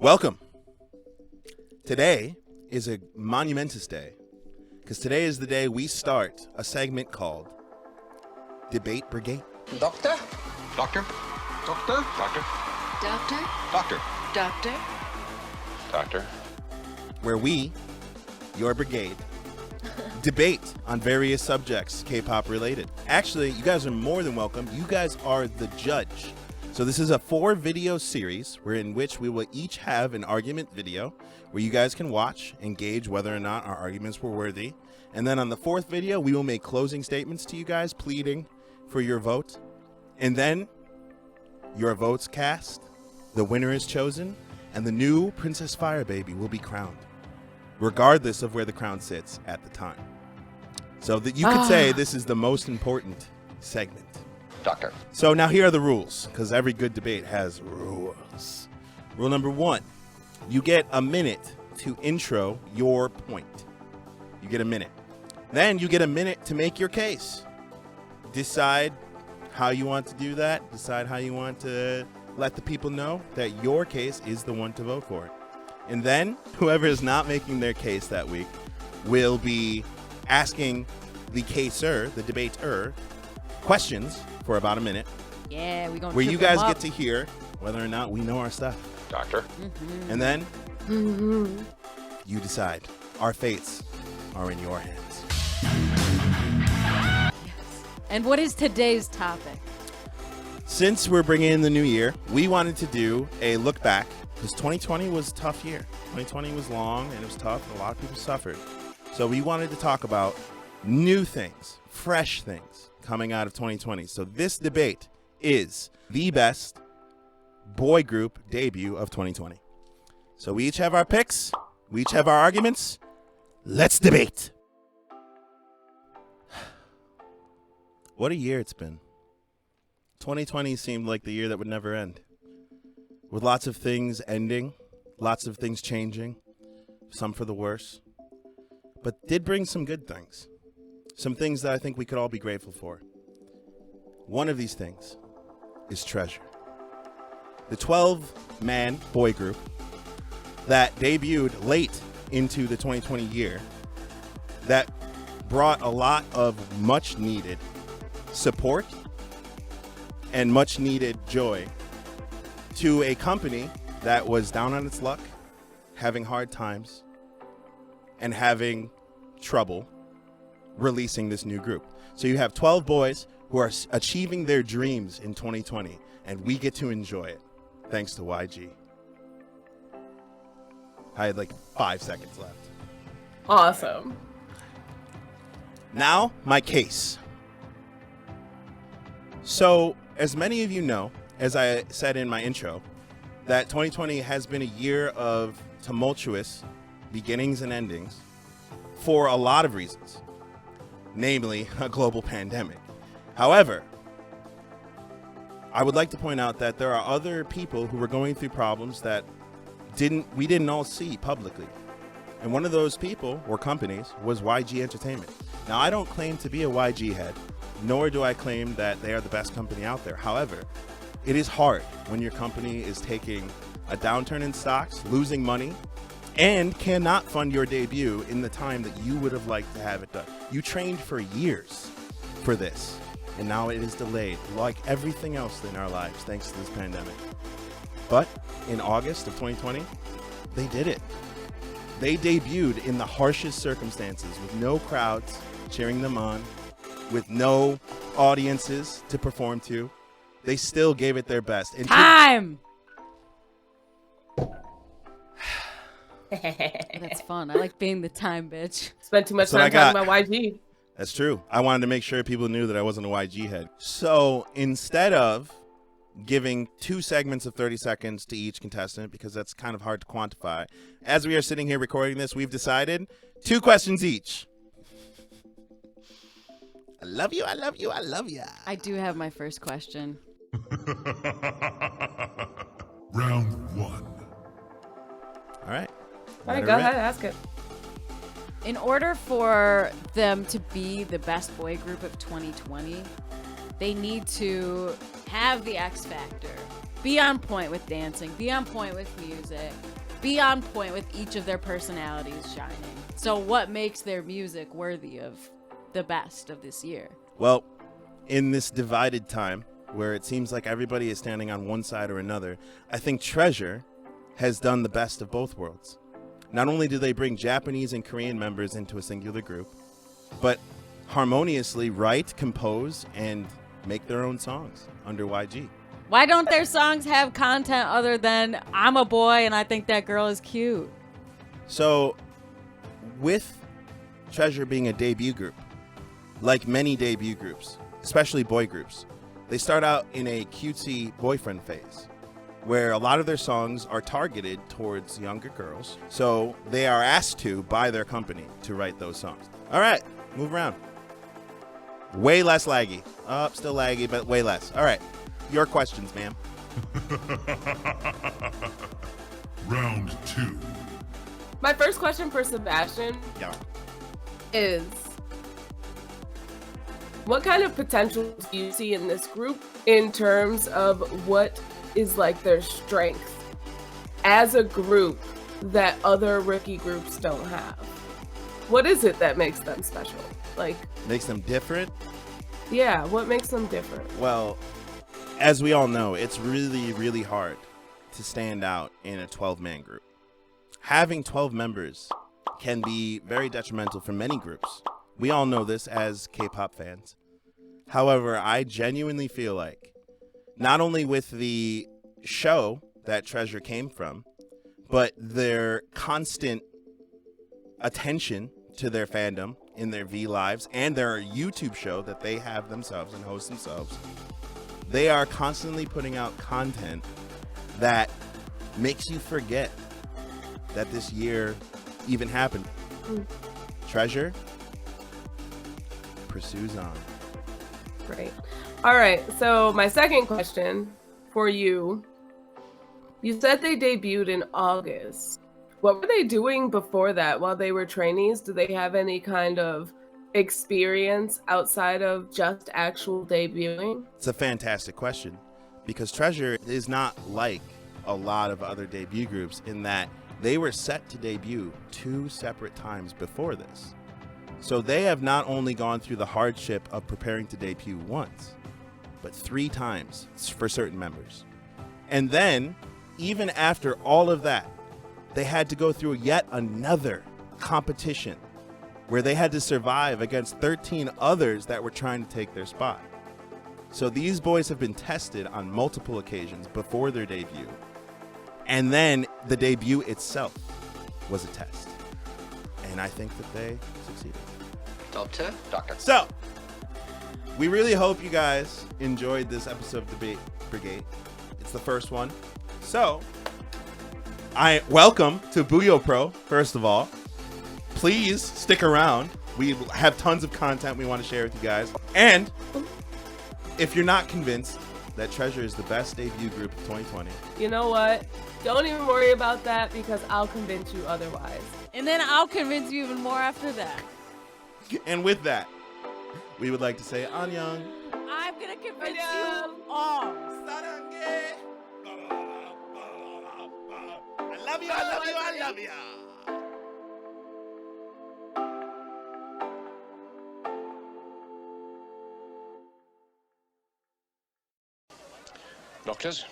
Welcome. Today is a monumentous day because today is the day we start a segment called Debate Brigate. Doctor? Doctor? Doctor? Doctor? Doctor? Doctor? Doctor? Doctor? Where we, your brigade, debate on various subjects K-pop related. Actually, you guys are more than welcome. You guys are the judge. So this is a 4-video series in which we will each have an argument video where you guys can watch and gauge whether or not our arguments were worthy. And then on the 4th video, we will make closing statements to you guys, pleading for your vote. And then your votes cast, the winner is chosen, and the new Princess Fire Baby will be crowned, regardless of where the crown sits at the time. So that you could say this is the most important segment. Doctor. So now here are the rules, because every good debate has rules. Rule number 1, you get a minute to intro your point. You get a minute. Then you get a minute to make your case. Decide how you want to do that. Decide how you want to let the people know that your case is the one to vote for. And then whoever is not making their case that week will be asking the caser, the debater, questions for about a minute. Yeah, we're going to where you guys get to hear whether or not we know our stuff. Doctor. And then you decide. Our fates are in your hands. Yes. And what is today's topic? Since we're bringing in the new year, we wanted to do a look back because 2020 was a tough year. 2020 was long and it was tough and a lot of people suffered. So we wanted to talk about new things, fresh things coming out of 2020. So this debate is the best boy group debut of 2020. So we each have our picks. We each have our arguments. Let's debate. What a year it's been. 2020 seemed like the year that would never end. With lots of things ending, lots of things changing, some for the worse. But did bring some good things. Some things that I think we could all be grateful for. One of these things is Treasure. The 12-man boy group that debuted late into the 2020 year that brought a lot of much needed support and much needed joy to a company that was down on its luck, having hard times, and having trouble releasing this new group. So you have 12 boys who are achieving their dreams in 2020, and we get to enjoy it thanks to YG. I had like 5 seconds left. Awesome. Now, my case. So, as many of you know, as I said in my intro, that 2020 has been a year of tumultuous beginnings and endings for a lot of reasons, namely a global pandemic. However, I would like to point out that there are other people who were going through problems that we didn't all see publicly. And one of those people or companies was YG Entertainment. Now, I don't claim to be a YG head, nor do I claim that they are the best company out there. However, it is hard when your company is taking a downturn in stocks, losing money, and cannot fund your debut in the time that you would have liked to have it done. You trained for years for this, and now it is delayed, like everything else in our lives, thanks to this pandemic. But in August of 2020, they did it. They debuted in the harshest circumstances with no crowds cheering them on, with no audiences to perform to. They still gave it their best. And Time! That's fun. I like being the time bitch. Spent too much That's time talking about YG. That's true. I wanted to make sure people knew that I wasn't a YG head. So instead of giving 2 segments of 30 seconds to each contestant, because that's kind of hard to quantify, as we are sitting here recording this, we've decided 2 questions each. I love you, I love you, I love you. I do have my first question. Round 1. All right. All right, go ahead, ask it. In order for them to be the best boy group of 2020, they need to have the X factor, be on point with dancing, be on point with music, be on point with each of their personalities shining. So what makes their music worthy of the best of this year? Well, in this divided time where it seems like everybody is standing on one side or another, I think Treasure has done the best of both worlds. Not only do they bring Japanese and Korean members into a singular group, but harmoniously write, compose, and make their own songs under YG. Why don't their songs have content other than I'm a boy and I think that girl is cute? So, with Treasure being a debut group, like many debut groups, especially boy groups, they start out in a cutesy boyfriend phase, where a lot of their songs are targeted towards younger girls. So they are asked to by their company to write those songs. All right, move around. Way less laggy. Still laggy, but way less. All right, your questions, ma'am. Round 2. My first question for Sebastian Yeah. is, what kind of potential do you see in this group in terms of what is like their strength as a group that other rookie groups don't have? What is it that makes them special? Like, Makes them different? yeah, what makes them different? Well, as we all know, it's really, really hard to stand out in a 12-man group. Having 12 members can be very detrimental for many groups. We all know this as K-pop fans. However, I genuinely feel like not only with the show that Treasure came from, but their constant attention to their fandom in their V lives and their YouTube show that they have themselves and host themselves, they are constantly putting out content that makes you forget that this year even happened. Treasure pursues on. Great. All right, so my second question for you, you said they debuted in August. What were they doing before that while they were trainees? Do they have any kind of experience outside of just actual debuting? It's a fantastic question because Treasure is not like a lot of other debut groups in that they were set to debut 2 separate times before this. So they have not only gone through the hardship of preparing to debut once, but 3 times for certain members. And then, even after all of that, they had to go through yet another competition where they had to survive against 13 others that were trying to take their spot. So these boys have been tested on multiple occasions before their debut. And then the debut itself was a test. And I think that they succeeded. Doctor? Doctor. So, we really hope you guys enjoyed this episode of Debate Brigade. It's the first one. So, I welcome to BuYeoPro, first of all. Please stick around. We have tons of content we want to share with you guys. And if you're not convinced that Treasure is the best debut group of 2020, You know what? Don't even worry about that because I'll convince you otherwise. And then I'll convince you even more after that. and with that, we would like to say annyeong. I'm gonna convince Annyeong. you all. I love you, I love you, I love you. Doctors?